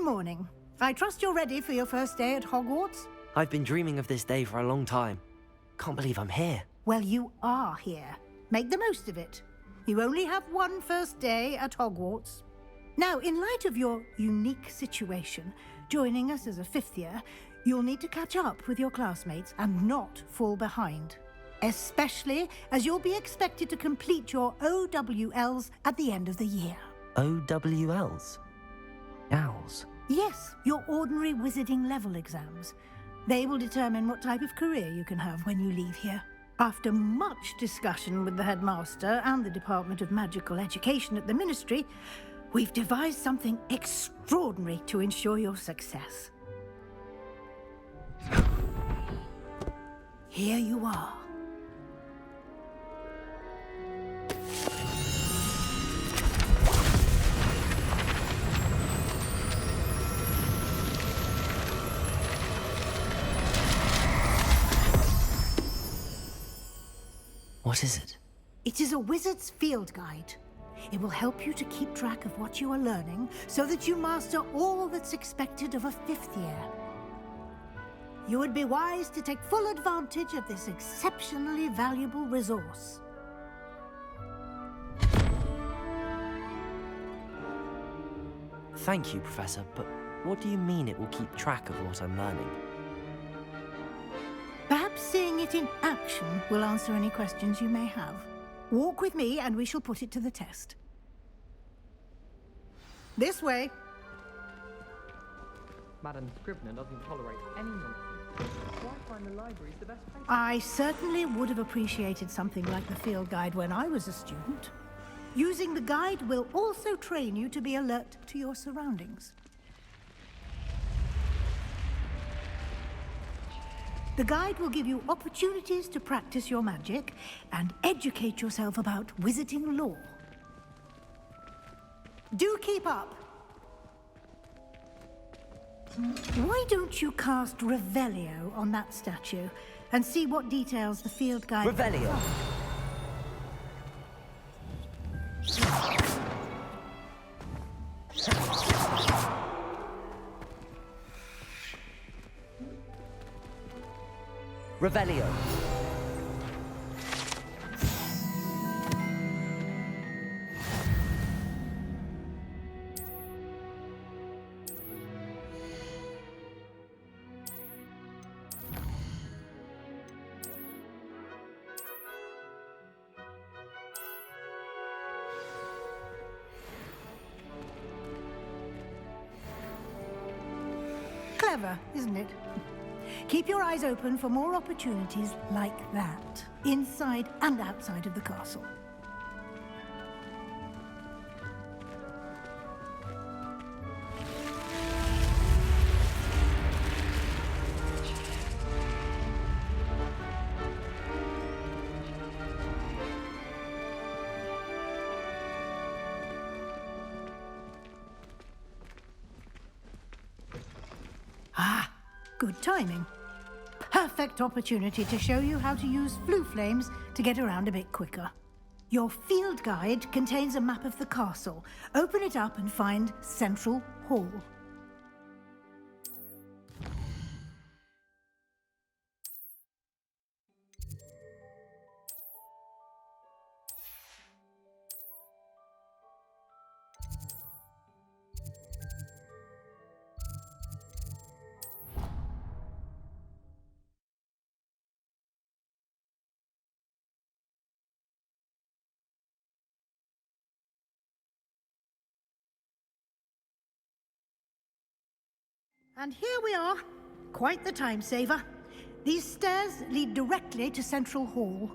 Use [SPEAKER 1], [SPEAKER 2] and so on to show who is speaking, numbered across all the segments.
[SPEAKER 1] morning. I trust you're ready for your first day at Hogwarts?
[SPEAKER 2] I've been dreaming of this day for a long time. Can't believe I'm here.
[SPEAKER 1] Well, you are here. Make the most of it. You only have one first day at Hogwarts. Now, in light of your unique situation, joining us as a fifth year, you'll need to catch up with your classmates and not fall behind. Especially as you'll be expected to complete your OWLs at the end of the year.
[SPEAKER 2] OWLs? Owls?
[SPEAKER 1] Yes, your ordinary wizarding level exams. They will determine what type of career you can have when you leave here. After much discussion with the headmaster and the Department of Magical Education at the Ministry, we've devised something extraordinary to ensure your success. Here you are.
[SPEAKER 2] What is it?
[SPEAKER 1] It is a wizard's field guide. It will help you to keep track of what you are learning so that you master all that's expected of a fifth year. You would be wise to take full advantage of this exceptionally valuable resource.
[SPEAKER 2] Thank you, Professor, but what do you mean it will keep track of what I'm learning?
[SPEAKER 1] Perhaps seeing it in action will answer any questions you may have. Walk with me and we shall put it to the test. This way.
[SPEAKER 3] Madam Scrivener doesn't tolerate any nonsense. So I find the library's the best place.
[SPEAKER 1] I certainly would have appreciated something like the field guide when I was a student. Using the guide will also train you to be alert to your surroundings. The guide will give you opportunities to practice your magic and educate yourself about wizarding lore. Do keep up. Why don't you cast Revelio on that statue and see what details the field guide...
[SPEAKER 2] Revelio! Revelio.
[SPEAKER 1] Clever, isn't it? Keep your eyes open for more opportunities like that, inside and outside of the castle. Ah, good timing. Perfect opportunity to show you how to use flue flames to get around a bit quicker. Your field guide contains a map of the castle. Open it up and find Central Hall. And here we are. Quite the time saver. These stairs lead directly to Central Hall.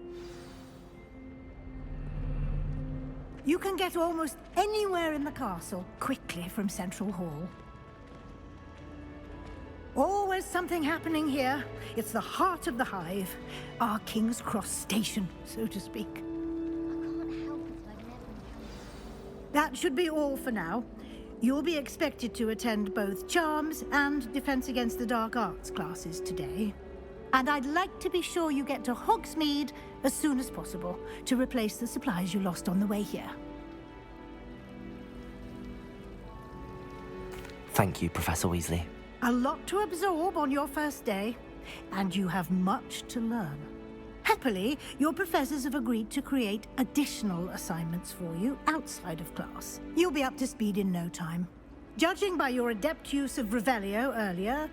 [SPEAKER 1] You can get almost anywhere in the castle quickly from Central Hall. Always something happening here. It's the heart of the hive. Our King's Cross station, so to speak.
[SPEAKER 4] I can't help it, I never know.
[SPEAKER 1] That should be all for now. You'll be expected to attend both Charms and Defense Against the Dark Arts classes today. And I'd like to be sure you get to Hogsmeade as soon as possible to replace the supplies you lost on the way here.
[SPEAKER 2] Thank you, Professor Weasley.
[SPEAKER 1] A lot to absorb on your first day, and you have much to learn. Happily, your professors have agreed to create additional assignments for you outside of class. You'll be up to speed in no time. Judging by your adept use of Revelio earlier,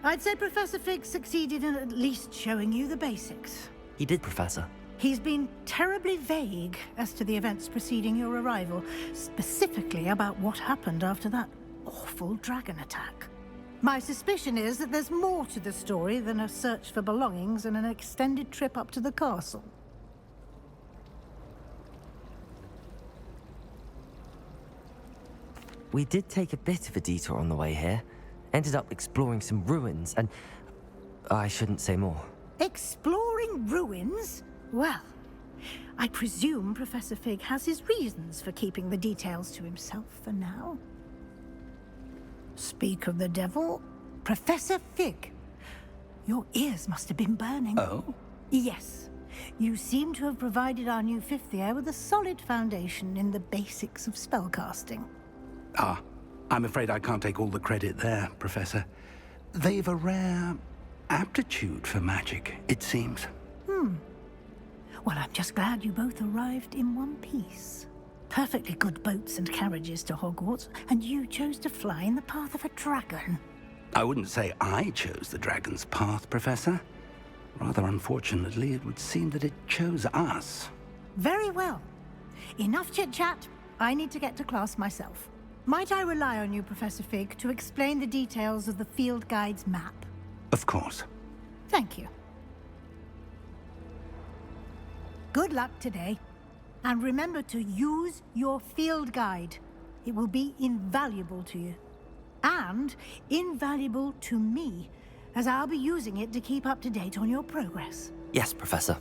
[SPEAKER 1] I'd say Professor Fig succeeded in at least showing you the basics.
[SPEAKER 2] He did, Professor.
[SPEAKER 1] He's been terribly vague as to the events preceding your arrival, specifically about what happened after that awful dragon attack. My suspicion is that there's more to the story than a search for belongings and an extended trip up to the castle.
[SPEAKER 2] We did take a bit of a detour on the way here. Ended up exploring some ruins and... I shouldn't say more.
[SPEAKER 1] Exploring ruins? Well, I presume Professor Fig has his reasons for keeping the details to himself for now. Speak of the devil, Professor Fig. Your ears must have been burning.
[SPEAKER 5] Oh?
[SPEAKER 1] Yes. You seem to have provided our new fifth year with a solid foundation in the basics of spellcasting.
[SPEAKER 5] Ah, I'm afraid I can't take all the credit there, Professor. They've a rare aptitude for magic, it seems.
[SPEAKER 1] Well, I'm just glad you both arrived in one piece. Perfectly good boats and carriages to Hogwarts, and you chose to fly in the path of a dragon.
[SPEAKER 5] I wouldn't say I chose the dragon's path, Professor. Rather unfortunately, it would seem that it chose us.
[SPEAKER 1] Very well. Enough chit-chat. I need to get to class myself. Might I rely on you, Professor Fig, to explain the details of the field guide's map?
[SPEAKER 5] Of course.
[SPEAKER 1] Thank you. Good luck today. And remember to use your field guide. It will be invaluable to you. And invaluable to me, as I'll be using it to keep up to date on your progress.
[SPEAKER 2] Yes, Professor.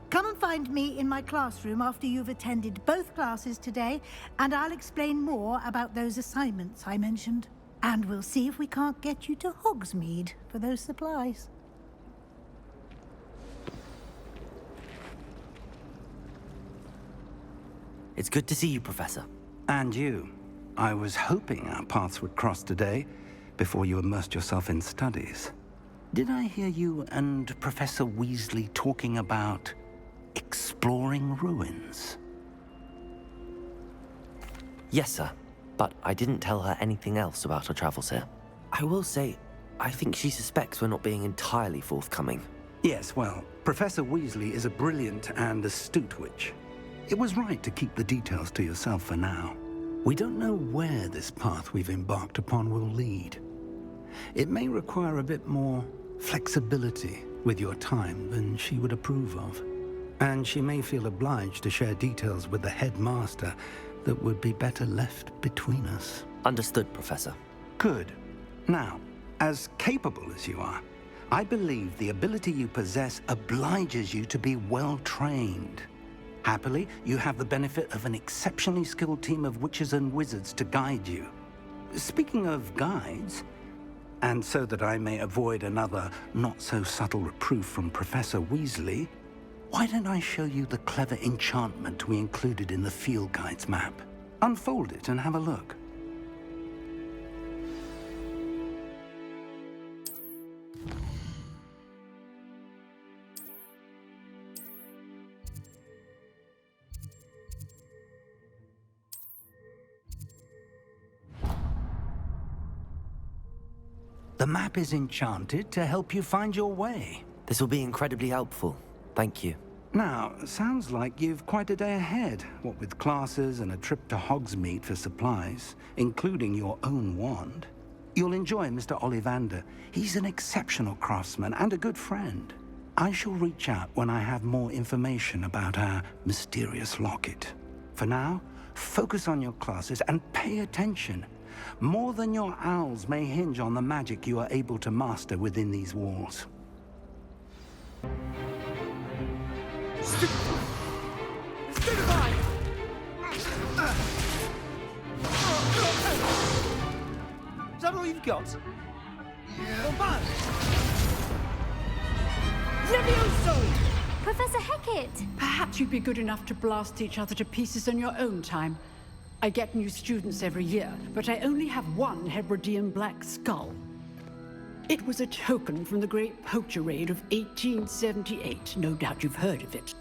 [SPEAKER 1] Come and find me in my classroom after you've attended both classes today, and I'll explain more about those assignments I mentioned. And we'll see if we can't get you to Hogsmeade for those supplies.
[SPEAKER 2] It's good to see you, Professor.
[SPEAKER 5] And you. I was hoping our paths would cross today, before you immersed yourself in studies. Did I hear you and Professor Weasley talking about exploring ruins?
[SPEAKER 2] Yes, sir. But I didn't tell her anything else about our travels here. I will say, I think she suspects we're not being entirely forthcoming.
[SPEAKER 5] Yes, well, Professor Weasley is a brilliant and astute witch. It was right to keep the details to yourself for now. We don't know where this path we've embarked upon will lead. It may require a bit more flexibility with your time than she would approve of. And she may feel obliged to share details with the headmaster that would be better left between us.
[SPEAKER 2] Understood, Professor.
[SPEAKER 5] Good. Now, as capable as you are, I believe the ability you possess obliges you to be well-trained. Happily, you have the benefit of an exceptionally skilled team of witches and wizards to guide you. Speaking of guides, and so that I may avoid another not-so-subtle reproof from Professor Weasley, why don't I show you the clever enchantment we included in the field guide's map? Unfold it and have a look. The map is enchanted to help you find your way.
[SPEAKER 2] This will be incredibly helpful. Thank you.
[SPEAKER 5] Now, sounds like you've quite a day ahead, what with classes and a trip to Hogsmeade for supplies, including your own wand. You'll enjoy Mr. Ollivander. He's an exceptional craftsman and a good friend. I shall reach out when I have more information about our mysterious locket. For now, focus on your classes and pay attention. More than your owls may hinge on the magic you are able to master within these walls.
[SPEAKER 3] Stupefy! Is that all you've got? Yeah. Levioso!
[SPEAKER 4] Professor Hecat!
[SPEAKER 6] Perhaps you'd be good enough to blast each other to pieces on your own time. I get new students every year, but I only have one Hebridean black skull. It was a token from the Great Poacher Raid of 1878. No doubt you've heard of it.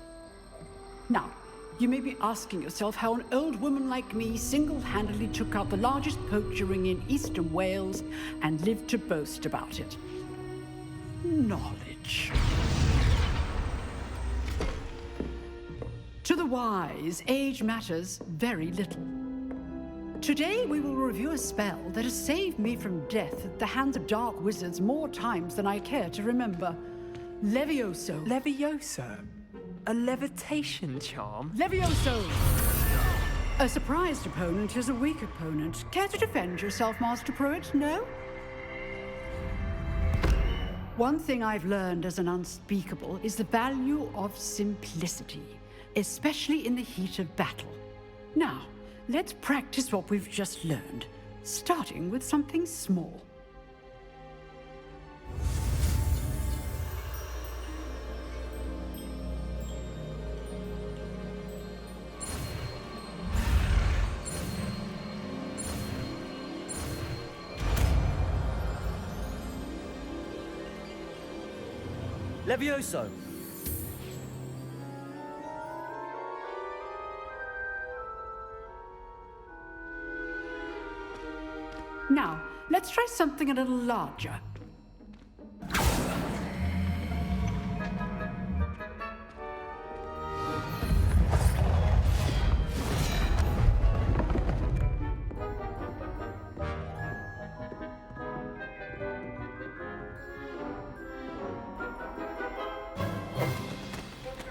[SPEAKER 6] Now, you may be asking yourself how an old woman like me single-handedly took out the largest poacher ring in eastern Wales and lived to boast about it. Knowledge. To the wise, age matters very little. Today we will review a spell that has saved me from death at the hands of dark wizards more times than I care to remember. Levioso.
[SPEAKER 3] Levioso? A levitation charm?
[SPEAKER 6] Levioso! A surprised opponent is a weak opponent. Care to defend yourself, Master Pruitt? No? One thing I've learned as an unspeakable is the value of simplicity, especially in the heat of battle. Now, let's practice what we've just learned, starting with something small.
[SPEAKER 2] Levioso!
[SPEAKER 6] Now, let's try something a little larger.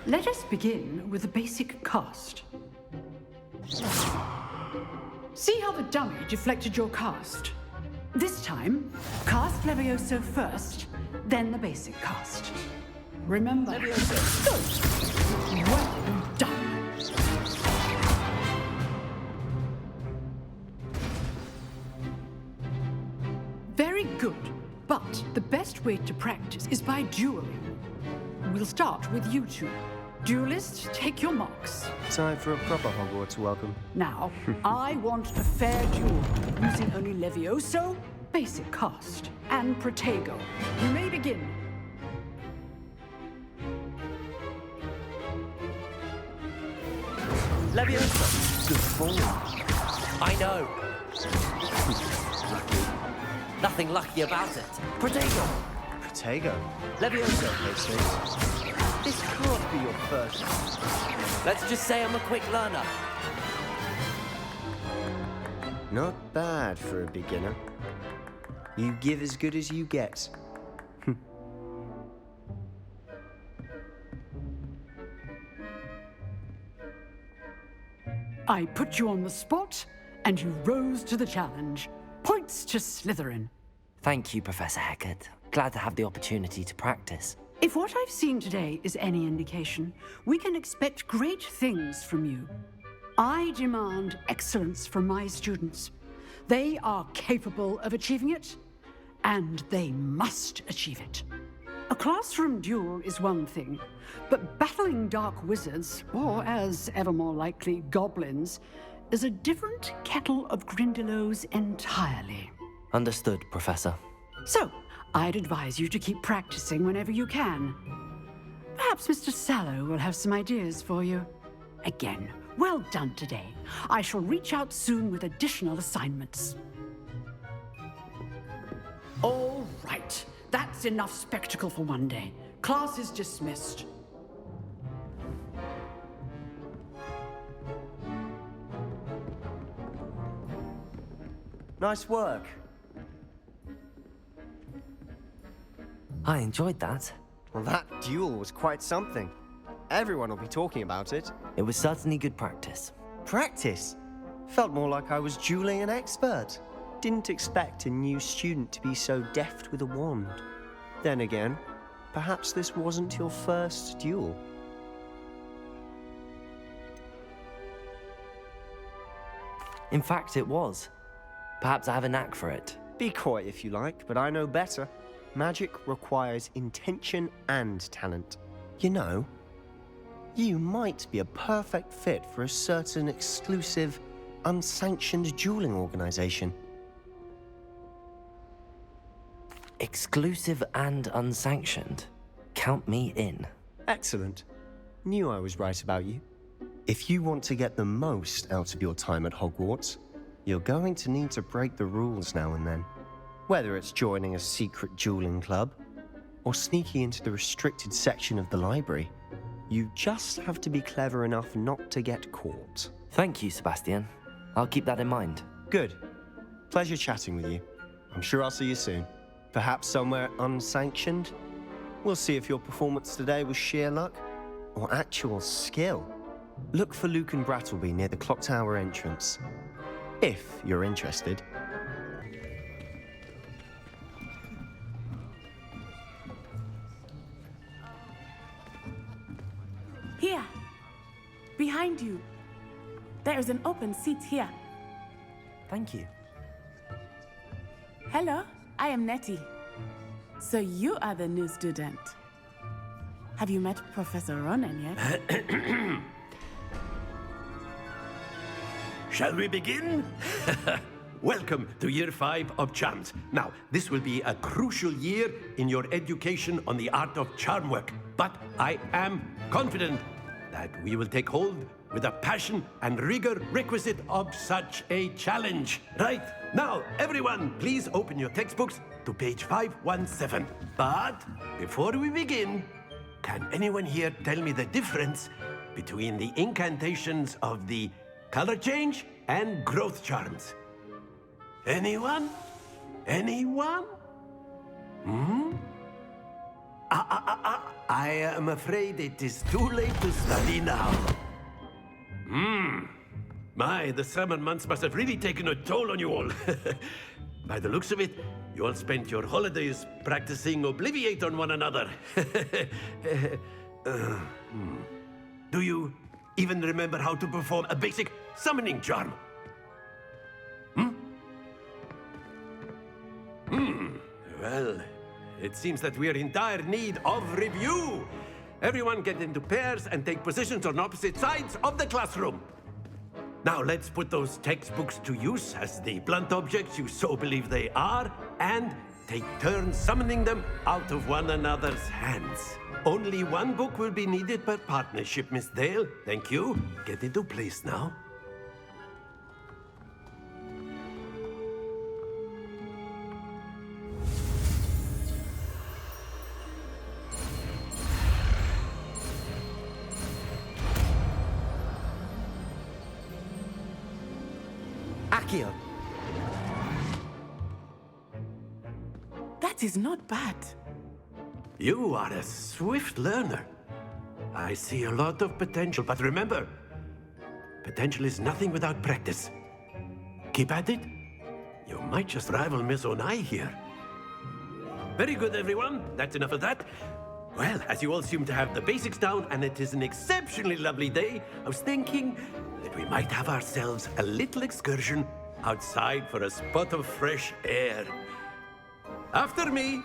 [SPEAKER 6] Let us begin with the basic cast. See how the dummy deflected your cast? This time, cast Levioso first, then the basic cast. Remember, Levioso. Good. Well done. Very good, but the best way to practice is by dueling. We'll start with you two. Duelists, take your marks.
[SPEAKER 7] Time for a proper Hogwarts welcome.
[SPEAKER 6] Now, I want a fair duel, using only Levioso, basic cast, and Protego. You may begin.
[SPEAKER 2] Levioso!
[SPEAKER 7] Good form.
[SPEAKER 2] I know! Nothing lucky about it. Protego!
[SPEAKER 7] Protego.
[SPEAKER 2] Levioso!
[SPEAKER 7] Basic. This can't be your first.
[SPEAKER 2] Let's just say I'm a quick learner.
[SPEAKER 7] Not bad for a beginner. You give as good as you get.
[SPEAKER 6] I put you on the spot, and you rose to the challenge. Points to Slytherin.
[SPEAKER 2] Thank you, Professor Hecat. Glad to have the opportunity to practice.
[SPEAKER 6] If what I've seen today is any indication, we can expect great things from you. I demand excellence from my students. They are capable of achieving it, and they must achieve it. A classroom duel is one thing, but battling dark wizards, or as ever more likely, goblins, is a different kettle of Grindylows entirely.
[SPEAKER 2] Understood, Professor.
[SPEAKER 6] So, I'd advise you to keep practicing whenever you can. Perhaps Mr. Sallow will have some ideas for you. Again, well done today. I shall reach out soon with additional assignments. All right, that's enough spectacle for one day. Class is dismissed.
[SPEAKER 7] Nice work.
[SPEAKER 2] I enjoyed that.
[SPEAKER 7] Well, that duel was quite something. Everyone will be talking about it.
[SPEAKER 2] It was certainly good practice.
[SPEAKER 7] Practice? Felt more like I was dueling an expert. Didn't expect a new student to be so deft with a wand. Then again, perhaps this wasn't your first duel.
[SPEAKER 2] In fact, it was. Perhaps I have a knack for it.
[SPEAKER 7] Be coy if you like, but I know better. Magic requires intention and talent. You know, you might be a perfect fit for a certain exclusive unsanctioned dueling organization.
[SPEAKER 2] Exclusive and unsanctioned. Count me in.
[SPEAKER 7] Excellent. Knew I was right about you. If you want to get the most out of your time at Hogwarts, you're going to need to break the rules now and then. Whether it's joining a secret dueling club, or sneaking into the restricted section of the library, you just have to be clever enough not to get caught.
[SPEAKER 2] Thank you, Sebastian. I'll keep that in mind.
[SPEAKER 7] Good. Pleasure chatting with you. I'm sure I'll see you soon. Perhaps somewhere unsanctioned? We'll see if your performance today was sheer luck or actual skill. Look for Luke and Brattleby near the clock tower entrance, if you're interested.
[SPEAKER 8] Here, behind you. There is an open seat here.
[SPEAKER 2] Thank you.
[SPEAKER 8] Hello, I am Nettie. So you are the new student. Have you met Professor Ronan yet?
[SPEAKER 9] Shall we begin? Welcome to Year 5 of Charms. Now, this will be a crucial year in your education on the art of charm work. But I am confident that we will take hold with the passion and rigor requisite of such a challenge. Right, now, everyone, please open your textbooks to page 517. But before we begin, can anyone here tell me the difference between the incantations of the color change and growth charms? Anyone? Anyone? I am afraid it is too late to study now. My, the summer months must have really taken a toll on you all. By the looks of it, you all spent your holidays practicing Obliviate on one another. Do you even remember how to perform a basic summoning charm? Well, it seems that we are in dire need of review. Everyone get into pairs and take positions on opposite sides of the classroom. Now let's put those textbooks to use as the blunt objects you so believe they are, and take turns summoning them out of one another's hands. Only one book will be needed per partnership, Miss Dale. Thank you. Get into place now.
[SPEAKER 2] 𝐿𝐴𝐐𝐿.
[SPEAKER 8] That is not bad.
[SPEAKER 9] You are a swift learner. I see a lot of potential, but remember, potential is nothing without practice. Keep at it. You might just rival Miss Onai here. Very good, everyone. That's enough of that. Well, as you all seem to have the basics down, and it is an exceptionally lovely day, I was thinking that we might have ourselves a little excursion outside for a spot of fresh air. After me.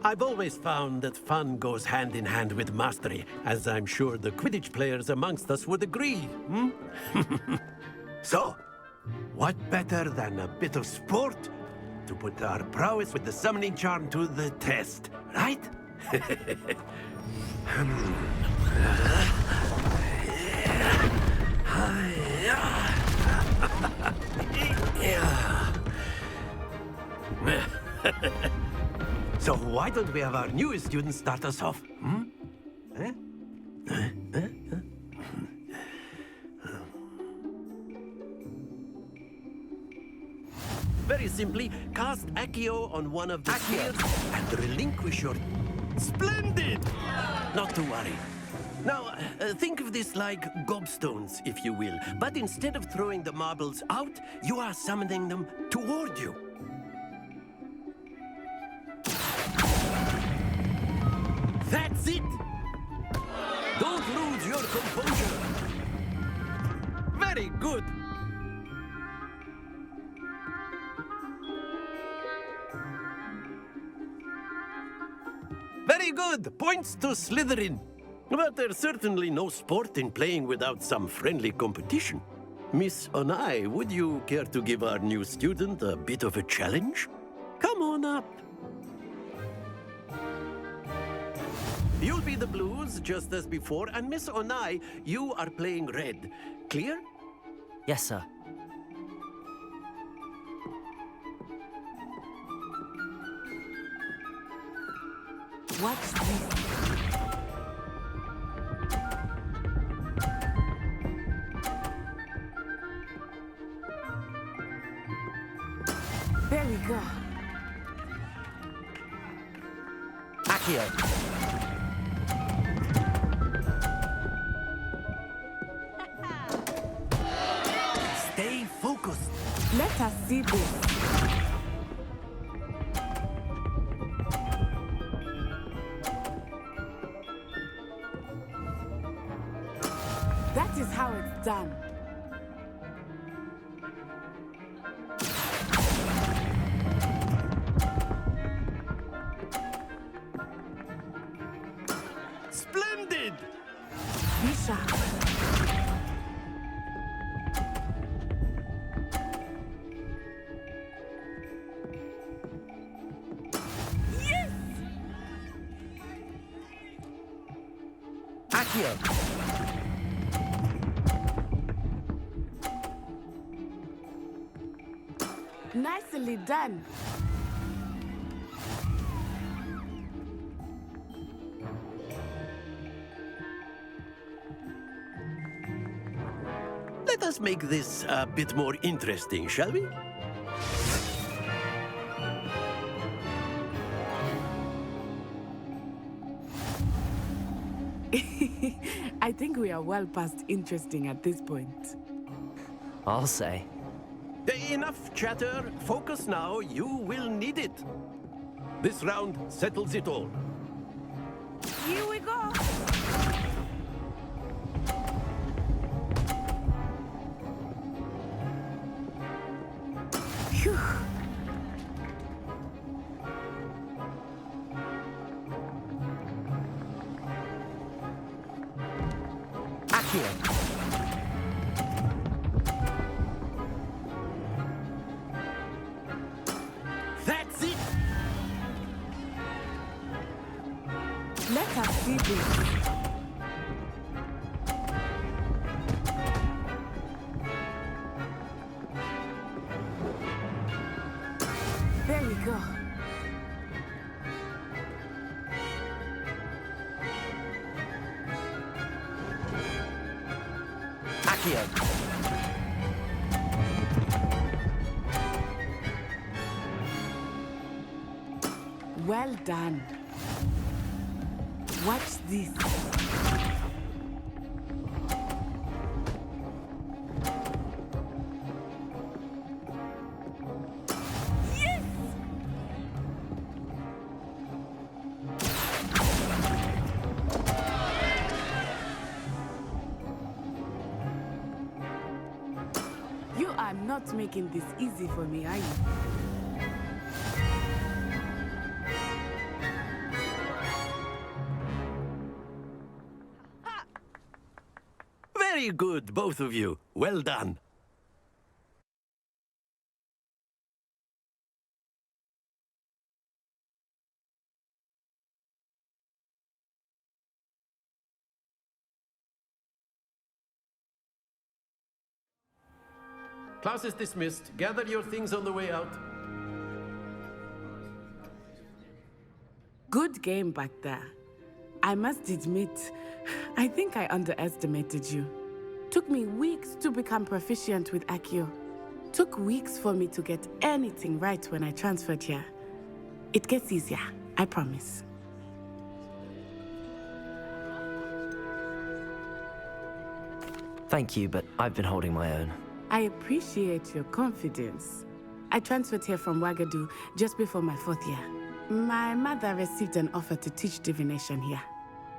[SPEAKER 9] I've always found that fun goes hand in hand with mastery, as I'm sure the Quidditch players amongst us would agree, So, what better than a bit of sport to put our prowess with the summoning charm to the test, right? So why don't we have our newest student start us off? Very simply, cast 𝐿𝐴𝐶𝐿 on one of the spheres and relinquish your... Splendid! Not to worry. Now, think of this like gobstones, if you will. But instead of throwing the marbles out, you are summoning them toward you. That's it! Don't lose your composure. Very good. Very good. Points to Slytherin. But there's certainly no sport in playing without some friendly competition. Miss Onai, would you care to give our new student a bit of a challenge? Come on up. You'll be the blues, just as before, and Miss Onai, you are playing red. Clear?
[SPEAKER 2] Yes, sir.
[SPEAKER 8] What's this? There we go.
[SPEAKER 2] 𝐞𝐞𝐅𝐵.
[SPEAKER 9] Stay focused.
[SPEAKER 8] Let us see this. That is how it's done.
[SPEAKER 9] Splendid!
[SPEAKER 8] Be sharp.
[SPEAKER 2] 𝐞𝐞𝐅𝐵.
[SPEAKER 8] Nicely done.
[SPEAKER 9] Let us make this a bit more interesting, shall we?
[SPEAKER 8] I think we are well past interesting at this point.
[SPEAKER 2] I'll say.
[SPEAKER 9] Enough chatter. Focus now. You will need it. This round settles it all.
[SPEAKER 8] Here we go. Phew.
[SPEAKER 2] 𝐞𝐞𝐅𝐵.
[SPEAKER 9] That's it.
[SPEAKER 8] Let us see this. There we go.
[SPEAKER 2] 𝐞𝐞𝐅𝐵.
[SPEAKER 8] Well done. Watch this. Yes! You are not making this easy for me, are you?
[SPEAKER 9] Very good, both of you. Well done. Class is dismissed. Gather your things on the way out.
[SPEAKER 8] Good game back there. I must admit, I think I underestimated you. Took me weeks to become proficient with 𝐞𝐞𝐅𝐵. Took weeks for me to get anything right when I transferred here. It gets easier, I promise.
[SPEAKER 2] Thank you, but I've been holding my own.
[SPEAKER 8] I appreciate your confidence. I transferred here from Ouagadougou just before my 4th year. My mother received an offer to teach divination here.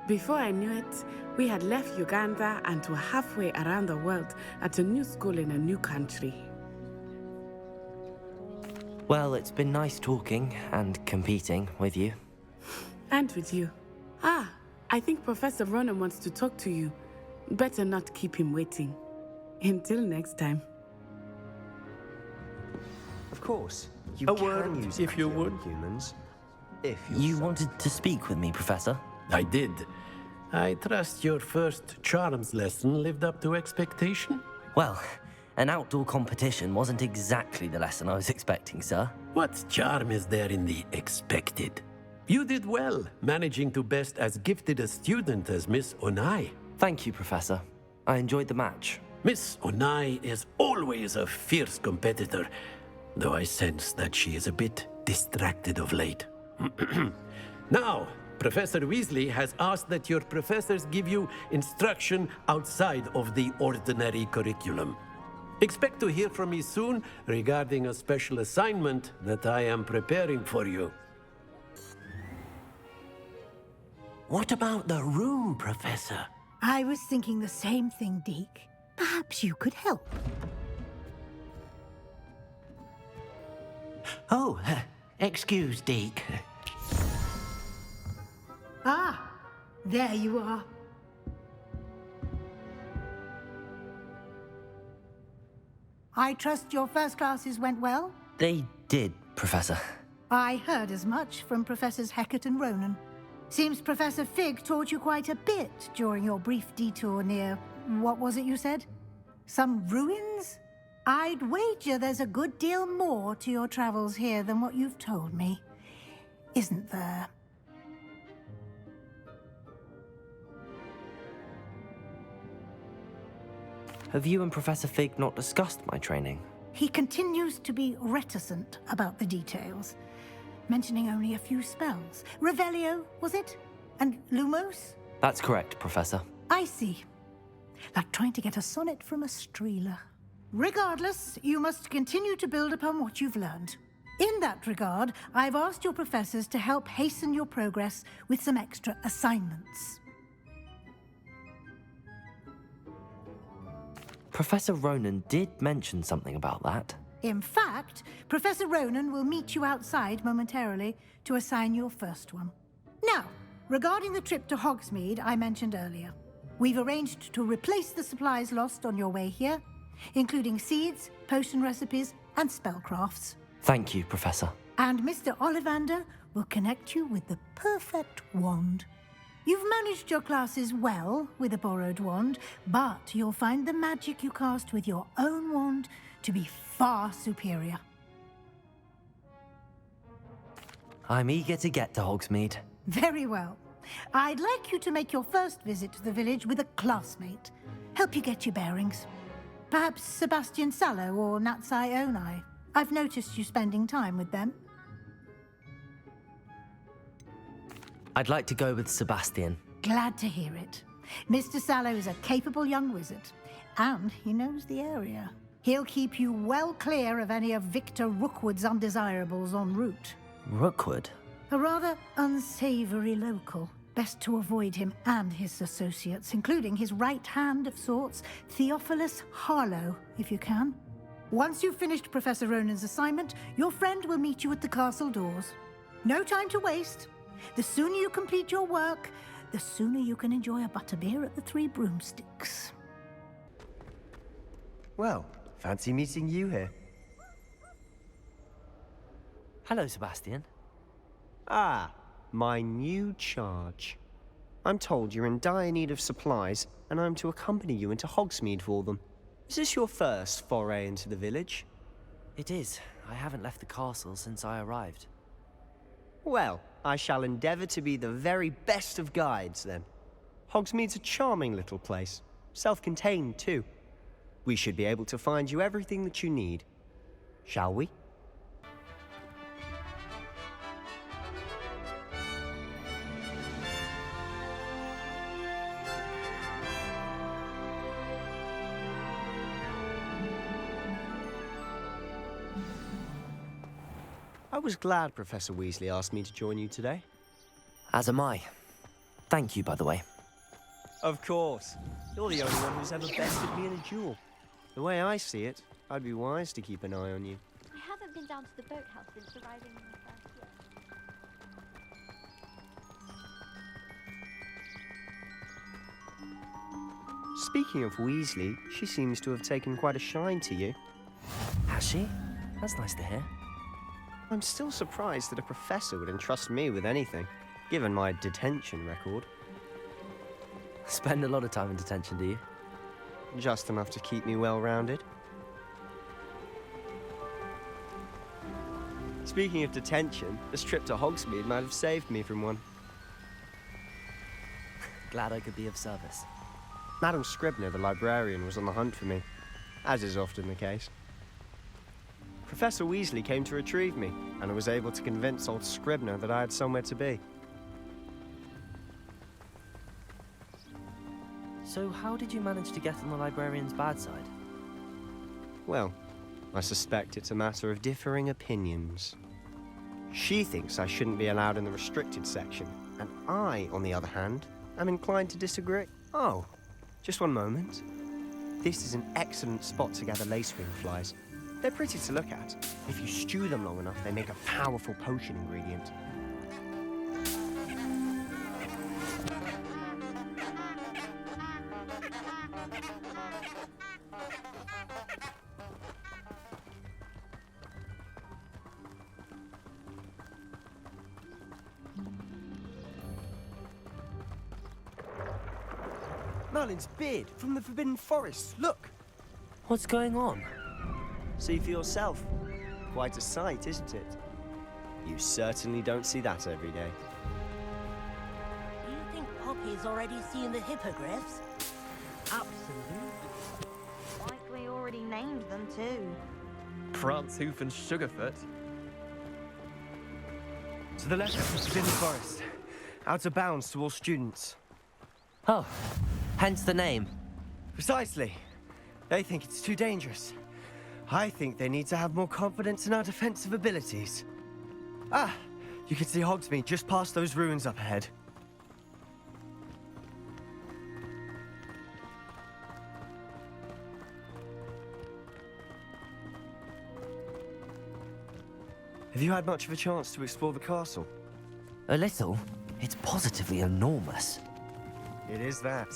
[SPEAKER 8] Before I knew it, we had left Uganda and were halfway around the world at a new school in a new country.
[SPEAKER 2] Well, it's been nice talking and competing with you.
[SPEAKER 8] And with you. Ah, I think Professor Ronan wants to talk to you. Better not keep him waiting. Until next time.
[SPEAKER 7] Of course, you
[SPEAKER 9] A
[SPEAKER 7] can
[SPEAKER 9] word,
[SPEAKER 7] use
[SPEAKER 9] if you
[SPEAKER 7] Accio
[SPEAKER 9] would.
[SPEAKER 7] on humans. If you're
[SPEAKER 2] You
[SPEAKER 7] so-
[SPEAKER 2] wanted to speak with me, Professor?
[SPEAKER 9] I did. I trust your first charms lesson lived up to expectation?
[SPEAKER 2] Well, an outdoor competition wasn't exactly the lesson I was expecting, sir.
[SPEAKER 9] What charm is there in the expected? You did well, managing to best as gifted a student as Miss Onai.
[SPEAKER 2] Thank you, Professor. I enjoyed the match.
[SPEAKER 9] Miss Onai is always a fierce competitor, though I sense that she is a bit distracted of late. Now, Professor Weasley has asked that your professors give you instruction outside of the ordinary curriculum. Expect to hear from me soon regarding a special assignment that I am preparing for you. What about the room, Professor?
[SPEAKER 1] I was thinking the same thing, Deke. Perhaps you could help.
[SPEAKER 9] Oh, excuse, Deke.
[SPEAKER 1] Ah, there you are. I trust your first classes went well?
[SPEAKER 2] They did, Professor.
[SPEAKER 1] I heard as much from Professors 𝐻𝐿 and Ronan. Seems Professor Fig taught you quite a bit during your brief detour near... what was it you said? Some ruins? I'd wager there's a good deal more to your travels here than what you've told me. Isn't there?
[SPEAKER 2] Have you and Professor Fig not discussed my training?
[SPEAKER 1] He continues to be reticent about the details, mentioning only a few spells. Revelio, was it? And Lumos?
[SPEAKER 2] That's correct, Professor.
[SPEAKER 1] I see. Like trying to get a sonnet from a streeler. Regardless, you must continue to build upon what you've learned. In that regard, I've asked your professors to help hasten your progress with some extra assignments.
[SPEAKER 2] Professor Ronan did mention something about that.
[SPEAKER 1] In fact, Professor Ronan will meet you outside momentarily to assign your first one. Now, regarding the trip to Hogsmeade I mentioned earlier, we've arranged to replace the supplies lost on your way here, including seeds, potion recipes, and spellcrafts.
[SPEAKER 2] Thank you, Professor.
[SPEAKER 1] And Mr. Ollivander will connect you with the perfect wand. You've managed your classes well with a borrowed wand, but you'll find the magic you cast with your own wand to be far superior.
[SPEAKER 2] I'm eager to get to Hogsmeade.
[SPEAKER 1] Very well. I'd like you to make your first visit to the village with a classmate. Help you get your bearings. Perhaps Sebastian Sallow or Natsai Onai. I've noticed you spending time with them.
[SPEAKER 2] I'd like to go with Sebastian.
[SPEAKER 1] Glad to hear it. Mr. Sallow is a capable young wizard, and he knows the area. He'll keep you well clear of any of Victor Rookwood's undesirables en route.
[SPEAKER 2] Rookwood?
[SPEAKER 1] A rather unsavory local. Best to avoid him and his associates, including his right hand of sorts, Theophilus Harlow, if you can. Once you've finished Professor Ronan's assignment, your friend will meet you at the castle doors. No time to waste. The sooner you complete your work, the sooner you can enjoy a butterbeer at the Three Broomsticks.
[SPEAKER 7] Well, fancy meeting you here.
[SPEAKER 2] Hello, Sebastian.
[SPEAKER 7] Ah, my new charge. I'm told you're in dire need of supplies, and I'm to accompany you into Hogsmeade for them. Is this your first foray into the village?
[SPEAKER 2] It is. I haven't left the castle since I arrived.
[SPEAKER 7] Well, I shall endeavour to be the very best of guides, then. Hogsmeade's a charming little place. Self-contained, too. We should be able to find you everything that you need. Shall we? I was glad Professor Weasley asked me to join you today.
[SPEAKER 2] As am I. Thank you, by the way.
[SPEAKER 7] Of course. You're the only one who's ever bested me in a duel. The way I see it, I'd be wise to keep an eye on you.
[SPEAKER 4] I haven't been down to the boathouse since arriving in my first year.
[SPEAKER 7] Speaking of Weasley, she seems to have taken quite a shine to you.
[SPEAKER 2] Has she? That's nice to hear.
[SPEAKER 7] I'm still surprised that a professor would entrust me with anything, given my detention record.
[SPEAKER 2] Spend a lot of time in detention, do you?
[SPEAKER 7] Just enough to keep me well-rounded. Speaking of detention, this trip to Hogsmeade might have saved me from one.
[SPEAKER 2] Glad I could be of service.
[SPEAKER 7] Madam Scribner, the librarian, was on the hunt for me, as is often the case. Professor Weasley came to retrieve me, and I was able to convince old Scribner that I had somewhere to be.
[SPEAKER 2] So how did you manage to get on the librarian's bad side?
[SPEAKER 7] Well, I suspect it's a matter of differing opinions. She thinks I shouldn't be allowed in the restricted section, and I, on the other hand, am inclined to disagree. Oh, just one moment. This is an excellent spot to gather lacewing flies. They're pretty to look at. If you stew them long enough, they make a powerful potion ingredient. Merlin's beard from the Forbidden Forest. Look!
[SPEAKER 2] What's going on?
[SPEAKER 7] See for yourself. Quite a sight, isn't it? You certainly don't see that every day.
[SPEAKER 10] Do you think Poppy's already seen the hippogriffs?
[SPEAKER 3] Absolutely.
[SPEAKER 10] Like we already named them too.
[SPEAKER 3] Prance, Hoof, and Sugarfoot.
[SPEAKER 7] To the left, Forbidden Forest. Out of bounds to all students.
[SPEAKER 2] Oh, hence the name.
[SPEAKER 7] Precisely. They think it's too dangerous. I think they need to have more confidence in our defensive abilities. Ah, you can see Hogsmeade just past those ruins up ahead. Have you had much of a chance to explore the castle?
[SPEAKER 2] A little. It's positively enormous.
[SPEAKER 7] It is that.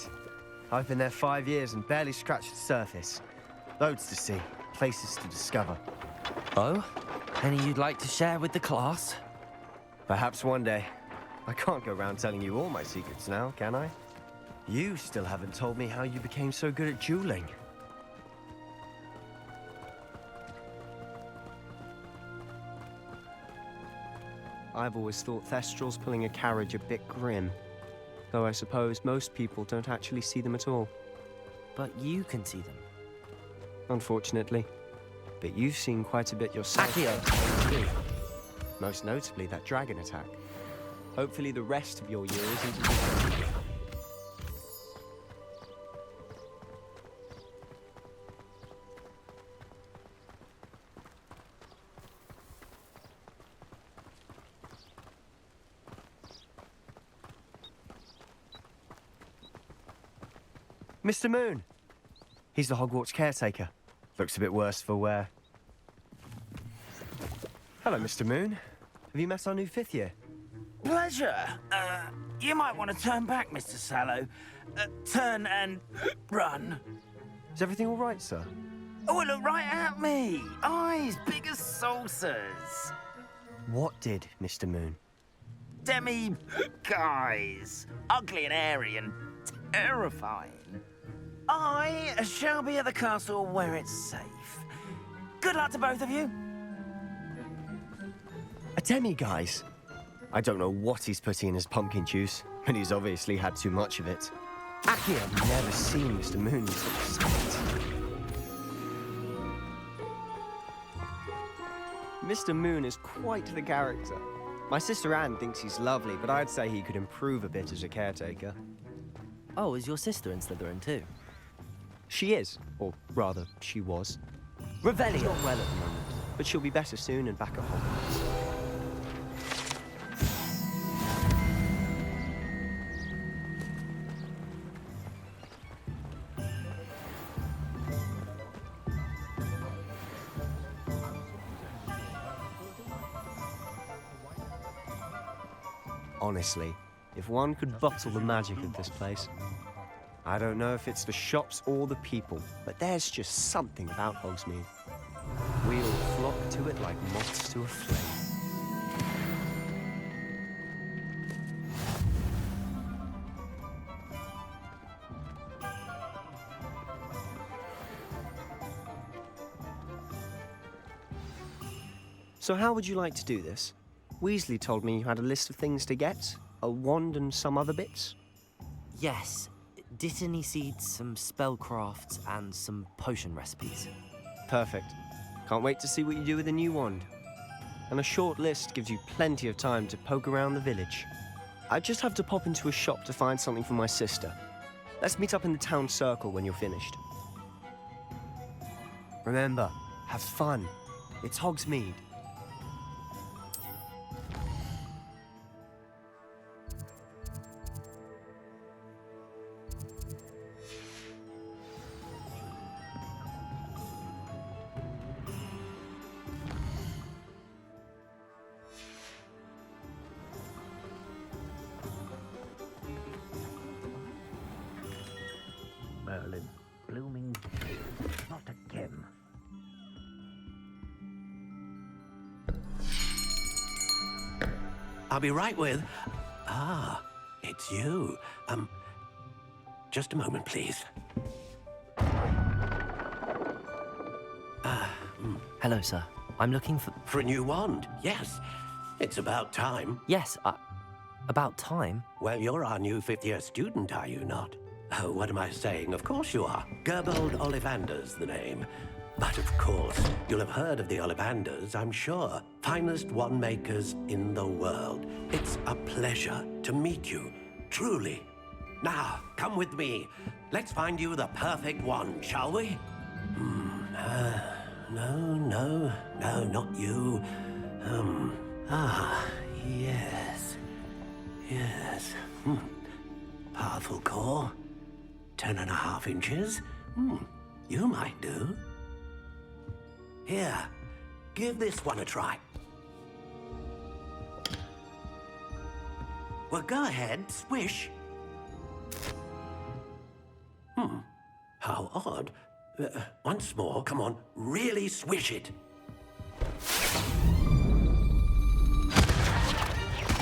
[SPEAKER 7] I've been there 5 years and barely scratched the surface. Loads to see, places to discover.
[SPEAKER 2] Oh? Any you'd like to share with the class?
[SPEAKER 7] Perhaps one day. I can't go around telling you all my secrets now, can I? You still haven't told me how you became so good at dueling. I've always thought Thestrals pulling a carriage a bit grim. Though I suppose most people don't actually see them at all.
[SPEAKER 2] But you can see them.
[SPEAKER 7] Unfortunately. But you've seen quite a bit yourself.
[SPEAKER 2] 𝐞𝐞.
[SPEAKER 7] Most notably that dragon attack. Hopefully the rest of your year isn't as good. Mr. Moon. He's the Hogwarts caretaker. Looks a bit worse for wear. Hello, Mr. Moon. Have you met our new 5th year?
[SPEAKER 11] Pleasure. You might want to turn back, Mr. Sallow. Turn and run.
[SPEAKER 7] Is everything all right, sir?
[SPEAKER 11] Oh, look right at me. Eyes big as saucers.
[SPEAKER 7] What did, Mr. Moon?
[SPEAKER 11] Guys. Ugly and airy and terrifying. I shall be at the castle where it's safe. Good luck to both of you.
[SPEAKER 7] A demi-guise? I don't know what he's putting in his pumpkin juice, but he's obviously had too much of it. 𝐸𝐿, I've never seen Mr. Moon in such a state. Mr. Moon is quite the character. My sister Anne thinks he's lovely, but I'd say he could improve a bit as a caretaker.
[SPEAKER 2] Oh, is your sister in Slytherin too?
[SPEAKER 7] She is, or rather, she was.
[SPEAKER 2] Revelio.
[SPEAKER 7] She's not well at the moment, but she'll be better soon and back at Hogwarts. Honestly, if one could bottle the magic of this place. I don't know if it's the shops or the people, but there's just something about Hogsmeade. We all flock to it like moths to a flame. So how would you like to do this? Weasley told me you had a list of things to get, a wand and some other bits.
[SPEAKER 2] Yes. Dittany seeds, some spellcrafts, and some potion recipes.
[SPEAKER 7] Perfect. Can't wait to see what you do with the new wand. And a short list gives you plenty of time to poke around the village. I just have to pop into a shop to find something for my sister. Let's meet up in the town circle when you're finished. Remember, have fun. It's Hogsmeade.
[SPEAKER 11] Merlin, blooming not again.
[SPEAKER 9] I'll be right with... Ah, it's you. Just a moment, please.
[SPEAKER 2] Hello, sir. I'm looking for...
[SPEAKER 9] For a new wand, yes. It's about time.
[SPEAKER 2] Yes, about time?
[SPEAKER 9] Well, you're our new fifth-year student, are you not? Oh, what am I saying? Of course you are. 𝐕𝐈𝐒𝐈𝐻𝐶𝐷𝐼𝐻𝐶𝐷 the name. But of course, you'll have heard of the 𝐕𝐈𝐒𝐈𝐻𝐶𝐷𝐼𝐻𝐶, I'm sure. Finest wand makers in the world. It's a pleasure to meet you, truly. Now, come with me. Let's find you the perfect wand, shall we? No, not you. Yes. Powerful core. 10.5 inches. You might do. Here, give this one a try. Well, go ahead, swish. How odd. Once more, come on, really swish it.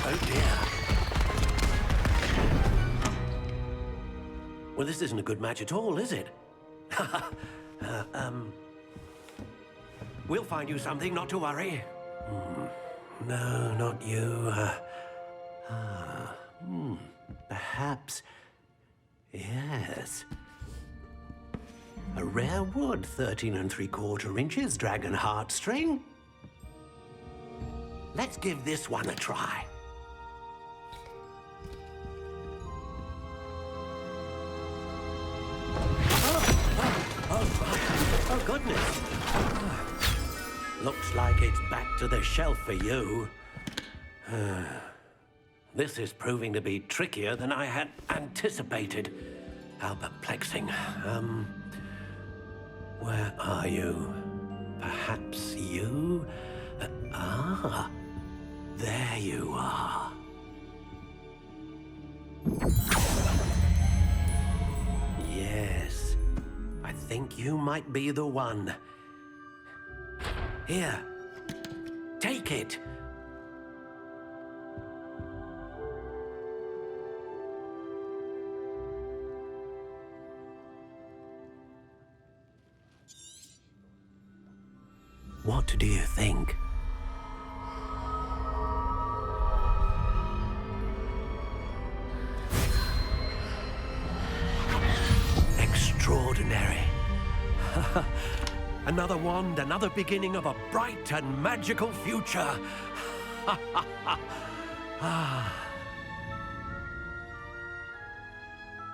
[SPEAKER 9] Oh dear. Well, this isn't a good match at all, is it? We'll find you something, not to worry. No, not you. Perhaps... Yes. A rare wood, 13 3/4 inches, dragon heartstring. Let's give this one a try. Oh, goodness. Looks like it's back to the shelf for you. This is proving to be trickier than I had anticipated. How perplexing. Where are you? Perhaps you? There you are. Yes. I think you might be the one. Here. Take it. What do you think? Extraordinary. Another wand, another beginning of a bright and magical future.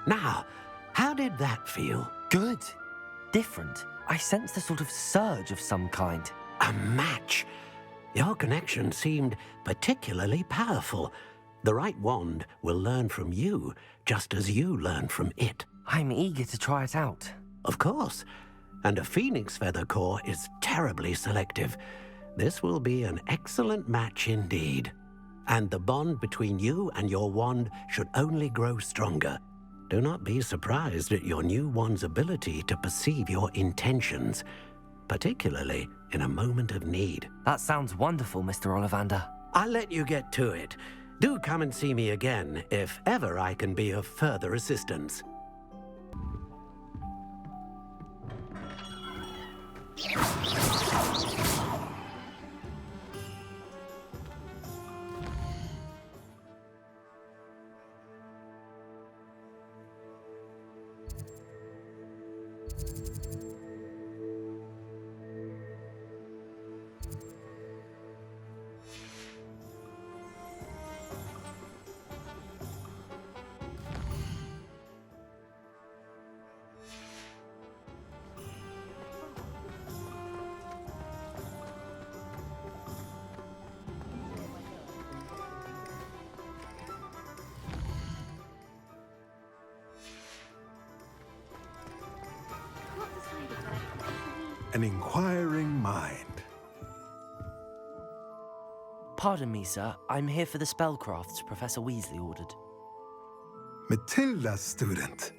[SPEAKER 9] Now, how did that feel?
[SPEAKER 2] Good. Different. I sensed a sort of surge of some kind.
[SPEAKER 9] A match. Your connection seemed particularly powerful. The right wand will learn from you, just as you learn from it.
[SPEAKER 2] I'm eager to try it out.
[SPEAKER 9] Of course. And a phoenix feather core is terribly selective. This will be an excellent match indeed. and the bond between you and your wand should only grow stronger. Do not be surprised at your new wand's ability to perceive your intentions, particularly in a moment of need.
[SPEAKER 2] That sounds wonderful, Mr. Ollivander.
[SPEAKER 9] I'll let you get to it. Do come and see me again if ever I can be of further assistance.
[SPEAKER 12] An inquiring mind.
[SPEAKER 2] Pardon me, sir. I'm here for the spellcrafts Professor Weasley ordered.
[SPEAKER 12] Matilda's student.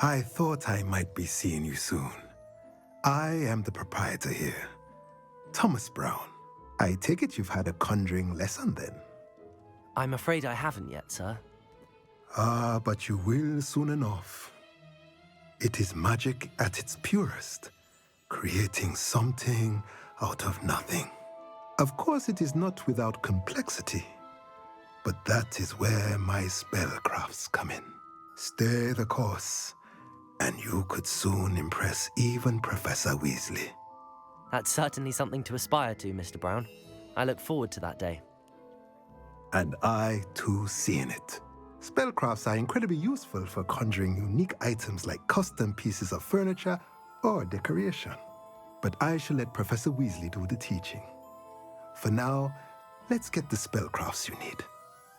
[SPEAKER 12] I thought I might be seeing you soon. I am the proprietor here, Thomas Brown. I take it you've had a conjuring lesson then?
[SPEAKER 2] I'm afraid I haven't yet, sir.
[SPEAKER 12] Ah, but you will soon enough. It is magic at its purest, creating something out of nothing. Of course, it is not without complexity, but that is where my spellcrafts come in. Stay the course, and you could soon impress even Professor Weasley.
[SPEAKER 2] That's certainly something to aspire to, Mr. Brown. I look forward to that day.
[SPEAKER 12] And I, too, seeing it. Spellcrafts are incredibly useful for conjuring unique items like custom pieces of furniture or decoration. But I shall let Professor Weasley do the teaching. For now, let's get the spellcrafts you need.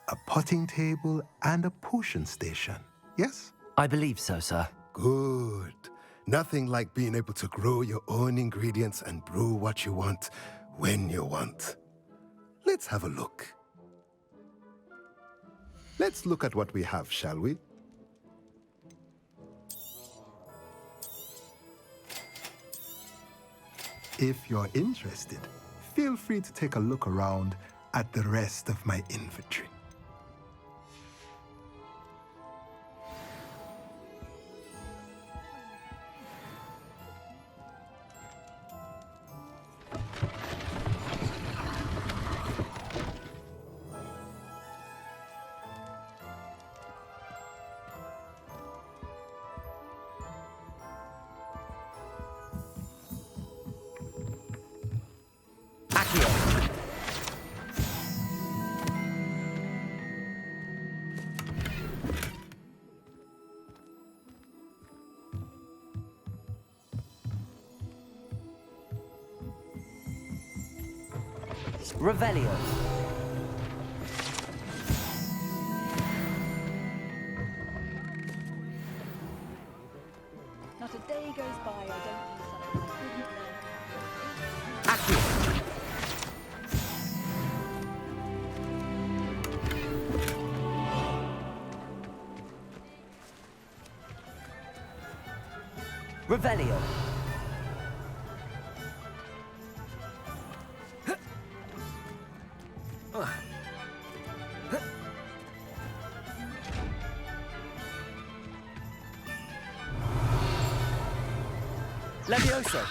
[SPEAKER 12] A potting table and a potion station, yes?
[SPEAKER 2] I believe so, sir.
[SPEAKER 12] Good. Nothing like being able to grow your own ingredients and brew what you want when you want. Let's have a look. Let's look at what we have, shall we? If you're interested, feel free to take a look around at the rest of my inventory.
[SPEAKER 2] Revelio.
[SPEAKER 4] Not a day goes by I don't use something I couldn't learn.
[SPEAKER 2] Accio. Revelio. Levioso.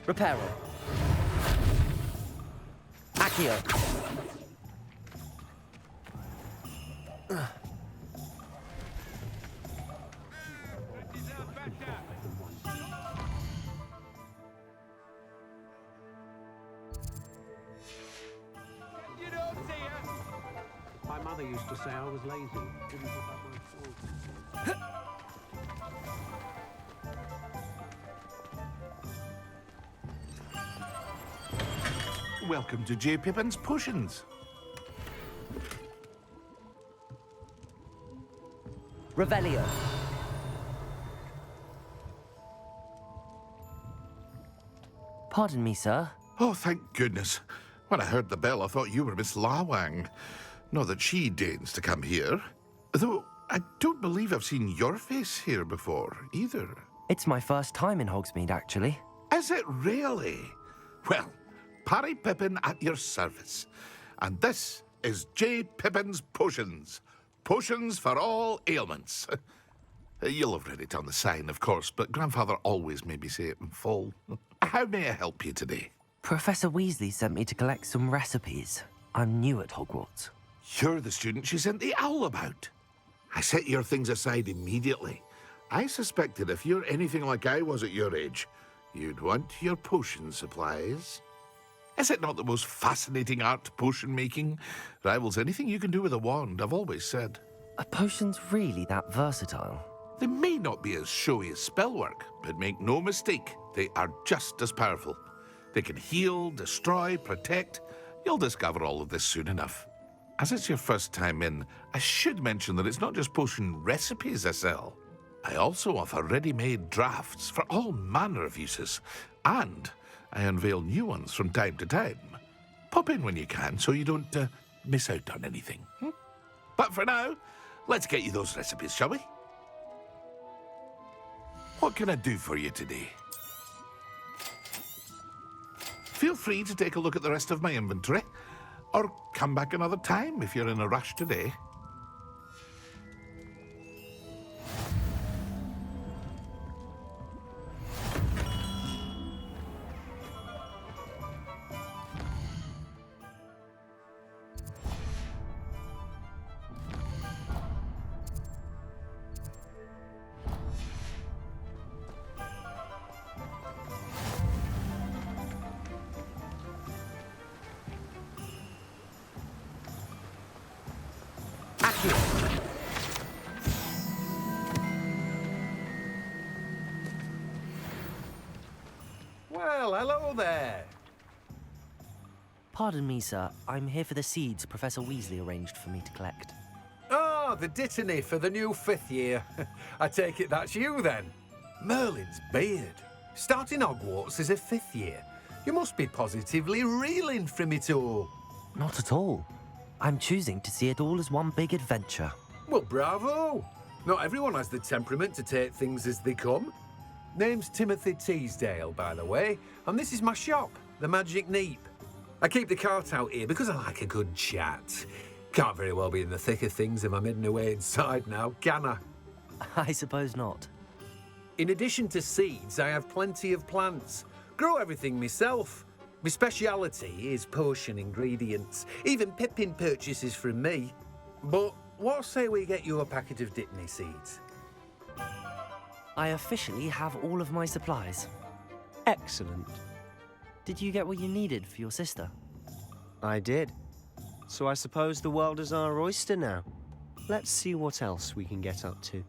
[SPEAKER 2] Reparo. Accio.
[SPEAKER 9] My mother used to say I was lazy. Didn't give up my sword.
[SPEAKER 13] Welcome to J. Pippin's Potions.
[SPEAKER 2] Revelio. Pardon me, sir.
[SPEAKER 13] Oh, thank goodness. When I heard the bell, I thought you were Miss 𝐊𝐿𝐻𝐿. Not that she deigns to come here. Though I don't believe I've seen your face here before, either.
[SPEAKER 2] It's my first time in Hogsmeade, actually.
[SPEAKER 13] Is it really? Well, Parry Pippin at your service. And this is J. Pippin's Potions. Potions for all ailments. You'll have read it on the sign, of course, but Grandfather always made me say it in full. How may I help you today?
[SPEAKER 2] Professor Weasley sent me to collect some recipes. I'm new at Hogwarts.
[SPEAKER 13] You're the student she sent the owl about. I set your things aside immediately. I suspected if you're anything like I was at your age, you'd want your potion supplies. Is it not the most fascinating art, potion making? Rivals anything you can do with a wand, I've always said.
[SPEAKER 2] Are potions really that versatile?
[SPEAKER 13] They may not be as showy as spellwork, but make no mistake, they are just as powerful. They can heal, destroy, protect. You'll discover all of this soon enough. As it's your first time in, I should mention that it's not just potion recipes I sell. I also offer ready-made drafts for all manner of uses, and I unveil new ones from time to time. Pop in when you can so you don't miss out on anything. But for now, let's get you those recipes, shall we? What can I do for you today? Feel free to take a look at the rest of my inventory, or come back another time if you're in a rush today.
[SPEAKER 14] Well, hello there.
[SPEAKER 2] Pardon me, sir. I'm here for the seeds Professor Weasley arranged for me to collect.
[SPEAKER 14] Oh, the dittany for the new 5th year. I take it that's you, then. Merlin's beard. Starting Hogwarts as a 5th year. You must be positively reeling from it all.
[SPEAKER 2] Not at all. I'm choosing to see it all as one big adventure.
[SPEAKER 14] Well, bravo. Not everyone has the temperament to take things as they come. Name's Timothy Teasdale, by the way, and this is my shop, the Magic Neep. I keep the cart out here because I like a good chat. Can't very well be in the thick of things if I'm hidden away inside now, can I?
[SPEAKER 2] I suppose not.
[SPEAKER 14] In addition to seeds, I have plenty of plants. Grow everything myself. My speciality is potion ingredients. Even Pippin purchases from me. But what say we get you a packet of Dittany seeds?
[SPEAKER 2] I officially have all of my supplies.
[SPEAKER 7] Excellent.
[SPEAKER 2] Did you get what you needed for your sister?
[SPEAKER 7] I did. So I suppose the world is our oyster now. Let's see what else we can get up to.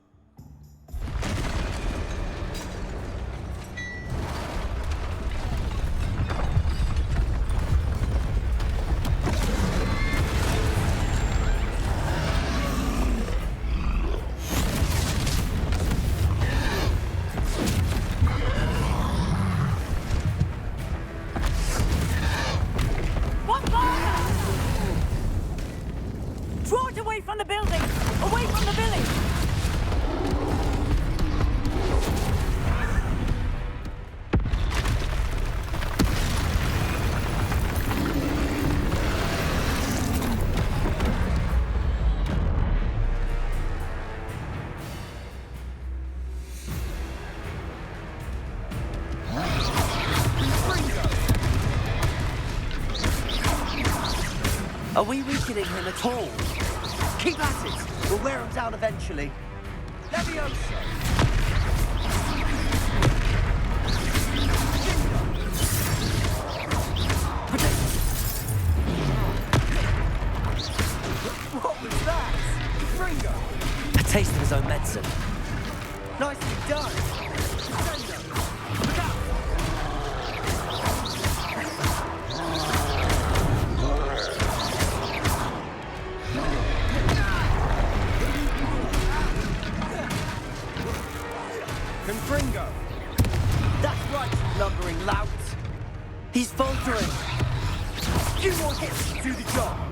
[SPEAKER 10] Draw it away from the building! Away from the village!
[SPEAKER 2] Are we weakening him at all?
[SPEAKER 11] Keep at it! We'll wear him down eventually. 𝐊𝐈𝐿𝐻𝐿. What was that? Fringo!
[SPEAKER 2] A taste of his own medicine.
[SPEAKER 11] Nicely done! Look out! Confringo! That's right, you lumbering lout!
[SPEAKER 2] He's faltering!
[SPEAKER 15] few more hits to do the job.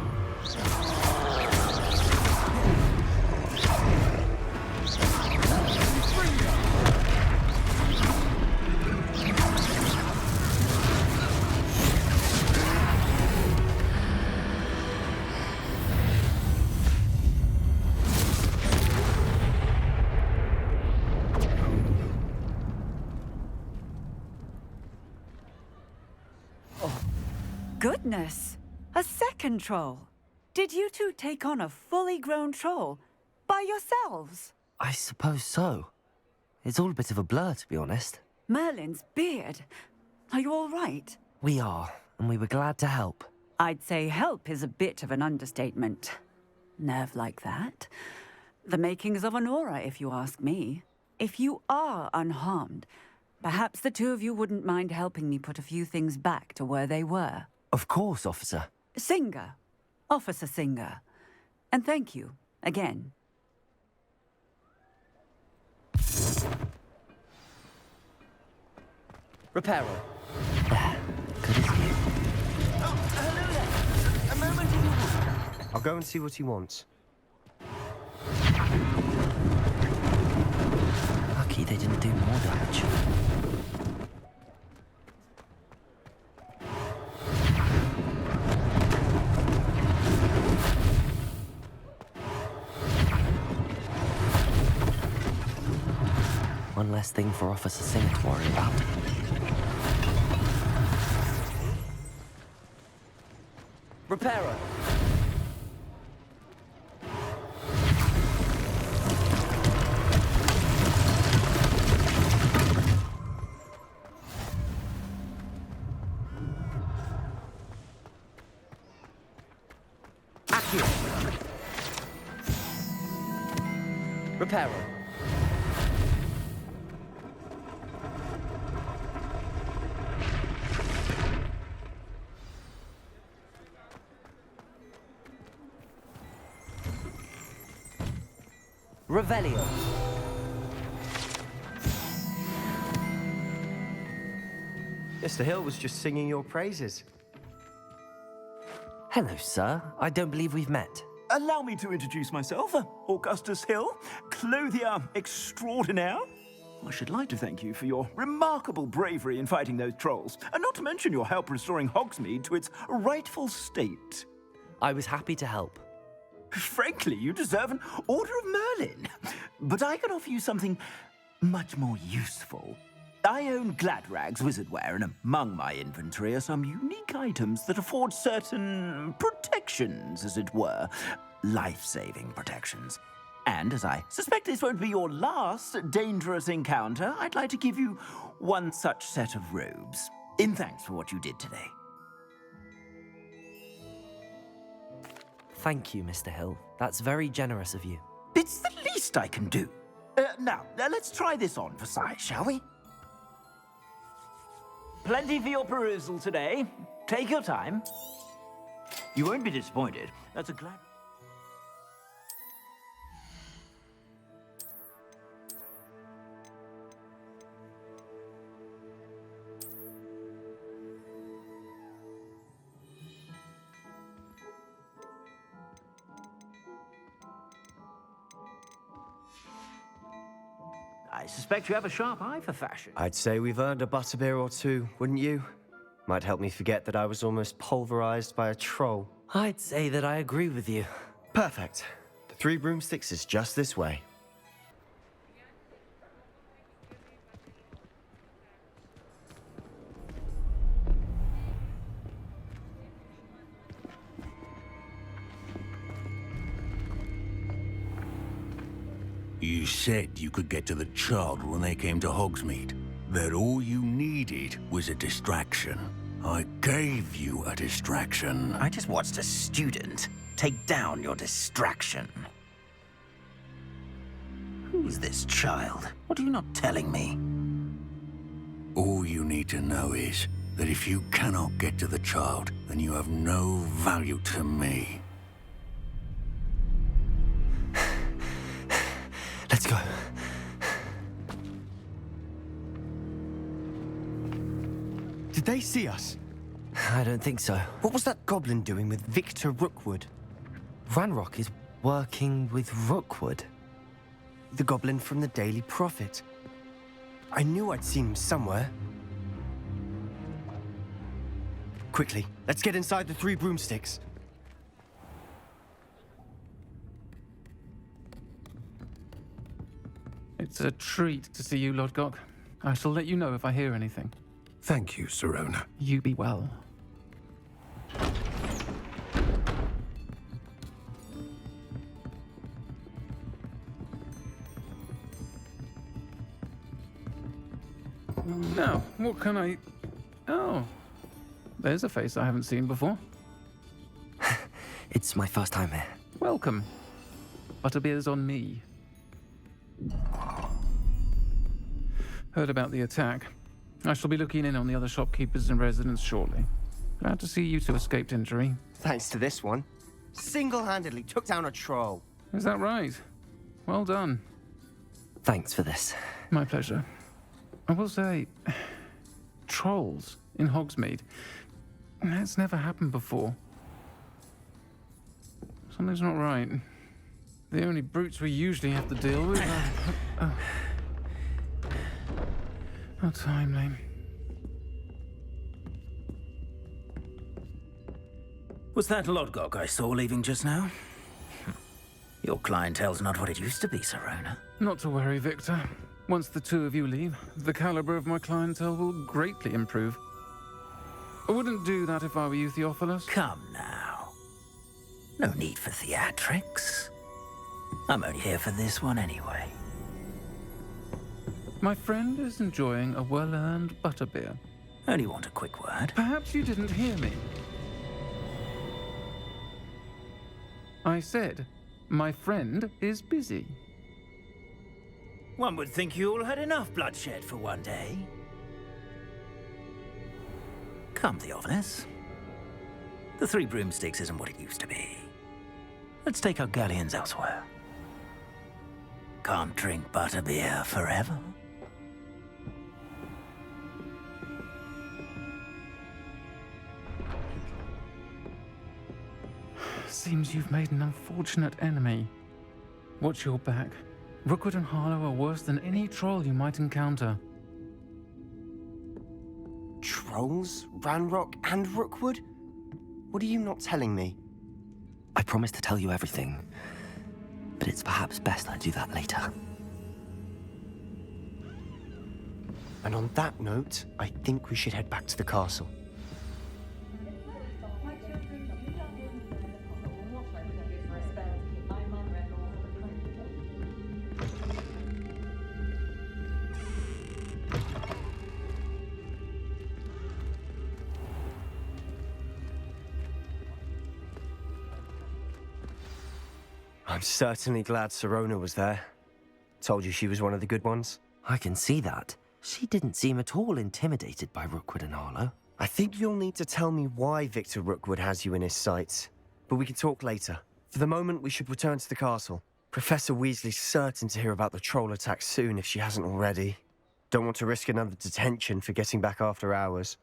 [SPEAKER 16] Goodness! A second troll! Did you two take on a fully grown troll by yourselves?
[SPEAKER 2] I suppose so. It's all a bit of a blur, to be honest.
[SPEAKER 16] Merlin's beard. Are you all right?
[SPEAKER 2] We are, and we were glad to help.
[SPEAKER 16] I'd say help is a bit of an understatement. Nerve like that. The makings of an aura, if you ask me. If you are unharmed, perhaps the two of you wouldn't mind helping me put a few things back to where they were.
[SPEAKER 2] Of course, officer.
[SPEAKER 16] Singer. Officer Singer. And thank you, again.
[SPEAKER 7] Reparo.
[SPEAKER 2] Good as you.
[SPEAKER 11] Oh, hello there. A moment if you will.
[SPEAKER 7] I'll go and see what he wants.
[SPEAKER 2] Lucky they didn't do more damage. One less thing for Officer Singer to worry about.
[SPEAKER 7] Reparo. Accio. Reparo. Revelio. Mr. Hill was just singing your praises.
[SPEAKER 2] Hello, sir. I don't believe we've met.
[SPEAKER 15] Allow me to introduce myself, Augustus Hill, clothier extraordinaire. I should like to thank you for your remarkable bravery in fighting those trolls, and not to mention your help restoring Hogsmeade to its rightful state.
[SPEAKER 2] I was happy to help.
[SPEAKER 15] Frankly, you deserve an Order of Merlin. But I can offer you something much more useful. I own Gladrag's wizardware, and among my inventory are some unique items that afford certain protections, as it were. Life-saving protections. And as I suspect this won't be your last dangerous encounter, I'd like to give you one such set of robes, in thanks for what you did today.
[SPEAKER 2] Thank you, Mr. Hill. That's very generous of you.
[SPEAKER 15] It's the least I can do. Now, let's try this on for size, shall we? Plenty for your perusal today. Take your time. You won't be disappointed. That's a glad... I suspect you have a sharp eye for fashion.
[SPEAKER 7] I'd say we've earned a butterbeer or two, wouldn't you? Might help me forget that I was almost pulverized by a troll.
[SPEAKER 2] I'd say that I agree with you.
[SPEAKER 7] Perfect. The 3 broomsticks is just this way.
[SPEAKER 17] You said you could get to the child when they came to Hogsmeade. That all you needed was a distraction. I gave you a distraction.
[SPEAKER 15] I just watched a student take down your distraction. Who's this child? What are you not telling me?
[SPEAKER 17] All you need to know is that if you cannot get to the child, then you have no value to me.
[SPEAKER 2] Let's go.
[SPEAKER 18] Did they see us?
[SPEAKER 2] I don't think so.
[SPEAKER 18] What was that goblin doing with Victor Rookwood?
[SPEAKER 2] Ranrock is working with Rookwood.
[SPEAKER 18] The goblin from the Daily Prophet. I knew I'd seen him somewhere. Quickly, let's get inside the 3 broomsticks.
[SPEAKER 19] It's a treat to see you, Lord 𝐷𝐿𝐿. I shall let you know if I hear anything.
[SPEAKER 14] Thank you, Sirona.
[SPEAKER 19] You be well. Now, what can I... Oh, there's a face I haven't seen before.
[SPEAKER 2] It's my first time here.
[SPEAKER 19] Welcome. Butterbeer's on me. Heard about the attack. I shall be looking in on the other shopkeepers and residents shortly. Glad to see you two escaped injury.
[SPEAKER 18] Thanks to this one. Single-handedly took down a troll.
[SPEAKER 19] Is that right? Well done.
[SPEAKER 2] Thanks for this.
[SPEAKER 19] My pleasure. I will say, trolls in Hogsmeade. That's never happened before. Something's not right. The only brutes we usually have to deal with are... How timely.
[SPEAKER 15] Was that Lord 𝐷𝐿𝐿 I saw leaving just now? Your clientele's not what it used to be, Sirona.
[SPEAKER 19] Not to worry, Victor. Once the two of you leave, the caliber of my clientele will greatly improve. I wouldn't do that if I were you, Theophilus.
[SPEAKER 15] Come now. No need for theatrics. I'm only here for this one anyway.
[SPEAKER 19] My friend is enjoying a well-earned butterbeer.
[SPEAKER 15] Only want a quick word.
[SPEAKER 19] Perhaps you didn't hear me. I said, my friend is busy.
[SPEAKER 15] One would think you all had enough bloodshed for one day. Come, Theophilus. The 3 broomsticks isn't what it used to be. Let's take our galleons elsewhere. Can't drink butterbeer forever.
[SPEAKER 19] Seems you've made an unfortunate enemy. Watch your back. Rookwood and 𝐊𝐿𝐿 are worse than any troll you might encounter.
[SPEAKER 18] Trolls? Ranrock and Rookwood? What are you not telling me?
[SPEAKER 2] I promised to tell you everything, but it's perhaps best I do that later.
[SPEAKER 18] And on that note, I think we should head back to the castle. I'm certainly glad Sirona was there. Told you she was one of the good ones.
[SPEAKER 2] I can see that. She didn't seem at all intimidated by Rookwood and 𝐊𝐿𝐿.
[SPEAKER 18] I think you'll need to tell me why Victor Rookwood has you in his sights. But we can talk later. For the moment, we should return to the castle. Professor Weasley's certain to hear about the troll attack soon if she hasn't already. Don't want to risk another detention for getting back after hours.